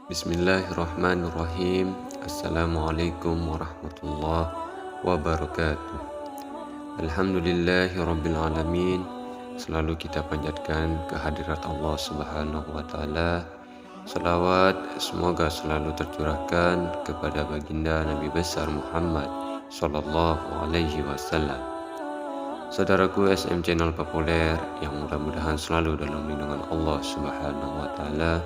Bismillahirrahmanirrahim. Assalamualaikum warahmatullahi wabarakatuh. Alhamdulillahirabbil alamin. Selalu kita panjatkan kehadirat Allah Subhanahu wa taala. Salawat semoga selalu tercurahkan kepada baginda Nabi besar Muhammad sallallahu alaihi wasallam. Saudaraku SM Channel Populer yang mudah-mudahan selalu dalam lindungan Allah Subhanahu wa taala.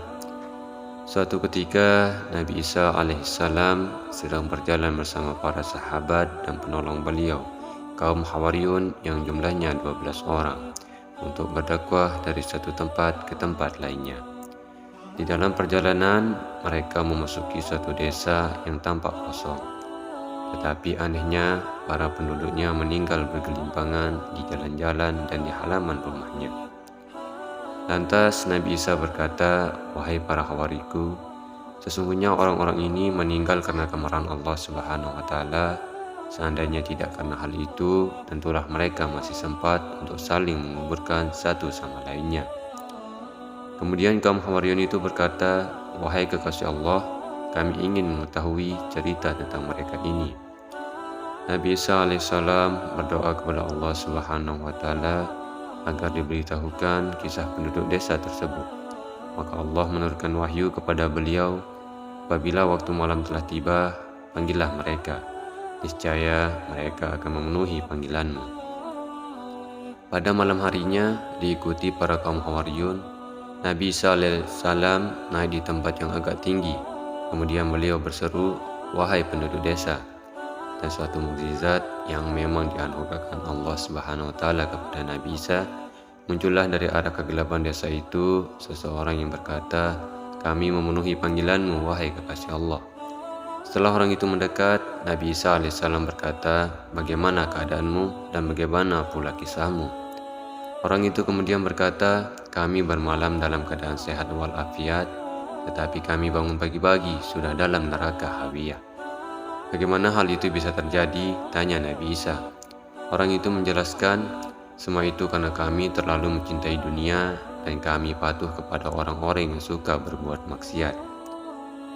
Suatu ketika Nabi Isa alaihissalam sedang berjalan bersama para sahabat dan penolong beliau, kaum Hawariyun yang jumlahnya 12 orang, untuk berdakwah dari satu tempat ke tempat lainnya. Di dalam perjalanan, mereka memasuki suatu desa yang tampak kosong. Tetapi anehnya, para penduduknya meninggal bergelimpangan di jalan-jalan dan di halaman rumahnya. Lantas Nabi Isa berkata, "Wahai para hawariku, sesungguhnya orang-orang ini meninggal karena kemarahan Allah Subhanahu wa taala. Seandainya tidak karena hal itu, tentulah mereka masih sempat untuk saling menguburkan satu sama lainnya." Kemudian kaum Hawariyun itu berkata, "Wahai kekasih Allah, kami ingin mengetahui cerita tentang mereka ini." Nabi Isa alaihissalam berdoa kepada Allah Subhanahu wa taala agar diberitahukan kisah penduduk desa tersebut. Maka Allah menurunkan wahyu kepada beliau, "Apabila waktu malam telah tiba, panggillah mereka. Niscaya mereka akan memenuhi panggilanmu." Pada malam harinya, diikuti para kaum Hawariyun, Nabi Isa alaihissalam naik di tempat yang agak tinggi. Kemudian beliau berseru, "Wahai penduduk desa." Dan suatu mukjizat yang memang dianugerahkan Allah Subhanahu wa taala kepada Nabi Isa, muncullah dari arah kegelapan desa itu seseorang yang berkata, "Kami memenuhi panggilanmu, wahai kekasih Allah." Setelah orang itu mendekat, Nabi Isa alaihissalam berkata, "Bagaimana keadaanmu dan bagaimana pula kisahmu?" Orang itu kemudian berkata, "Kami bermalam dalam keadaan sehat walafiat, tetapi kami bangun pagi-pagi sudah dalam neraka hawiyah." "Bagaimana hal itu bisa terjadi?" tanya Nabi Isa. Orang itu menjelaskan, "Semua itu karena kami terlalu mencintai dunia dan kami patuh kepada orang-orang yang suka berbuat maksiat."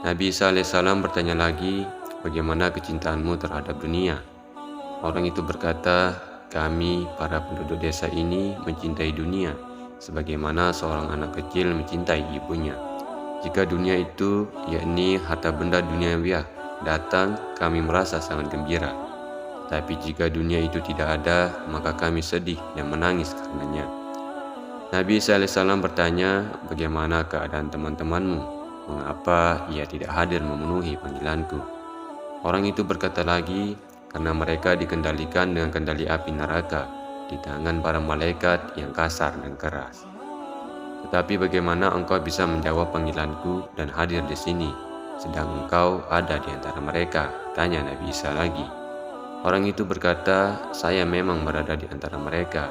Nabi Isa alaihissalam bertanya lagi, "Bagaimana kecintaanmu terhadap dunia?" Orang itu berkata, "Kami, para penduduk desa ini mencintai dunia sebagaimana seorang anak kecil mencintai ibunya. Jika dunia itu, yakni harta benda duniawiah, datang, kami merasa sangat gembira. Tapi jika dunia itu tidak ada, maka kami sedih dan menangis karenanya." Nabi Isa alaihissalam bertanya, "Bagaimana keadaan teman-temanmu? Mengapa ia tidak hadir memenuhi panggilanku?" Orang itu berkata lagi, "Karena mereka dikendalikan dengan kendali api neraka di tangan para malaikat yang kasar dan keras." "Tetapi bagaimana engkau bisa menjawab panggilanku dan hadir di sini, sedang engkau ada di antara mereka?" tanya Nabi Isa lagi. Orang itu berkata, "Saya memang berada di antara mereka,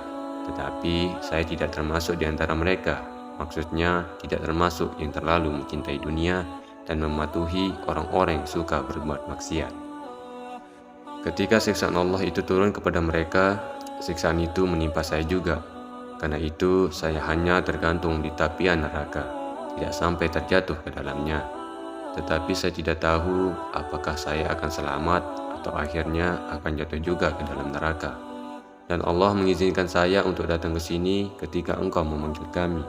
tetapi saya tidak termasuk di antara mereka." Maksudnya, tidak termasuk yang terlalu mencintai dunia dan mematuhi orang-orang yang suka berbuat maksiat. Ketika siksaan Allah itu turun kepada mereka, siksaan itu menimpa saya juga. Karena itu, saya hanya tergantung di tapian neraka, tidak sampai terjatuh ke dalamnya. Tetapi saya tidak tahu apakah saya akan selamat atau akhirnya akan jatuh juga ke dalam neraka. Dan Allah mengizinkan saya untuk datang ke sini ketika engkau memanggil kami."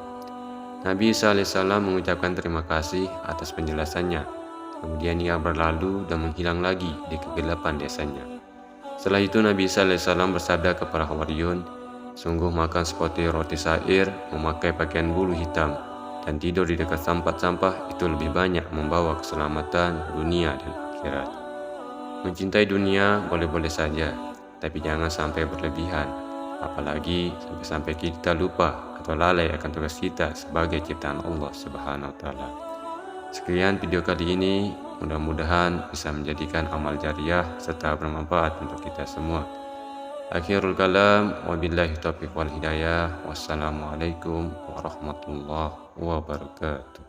Nabi Isa alaihissalam mengucapkan terima kasih atas penjelasannya. Kemudian ia berlalu dan menghilang lagi di kegelapan desanya. Setelah itu Nabi Isa alaihissalam bersabda kepada Hawariyun, "Sungguh makan seperti roti syair, memakai pakaian bulu hitam, dan tidur di dekat sampah-sampah itu lebih banyak membawa keselamatan dunia dan akhirat." Mencintai dunia boleh-boleh saja, tapi jangan sampai berlebihan, apalagi sampai-sampai kita lupa atau lalai akan tugas kita sebagai ciptaan Allah Subhanahu wa taala. Sekian video kali ini, mudah-mudahan bisa menjadikan amal jariah serta bermanfaat untuk kita semua. Akhirul kalam, wabillahi taufiq wal hidayah. Wassalamualaikum warahmatullahi wabarakatuh.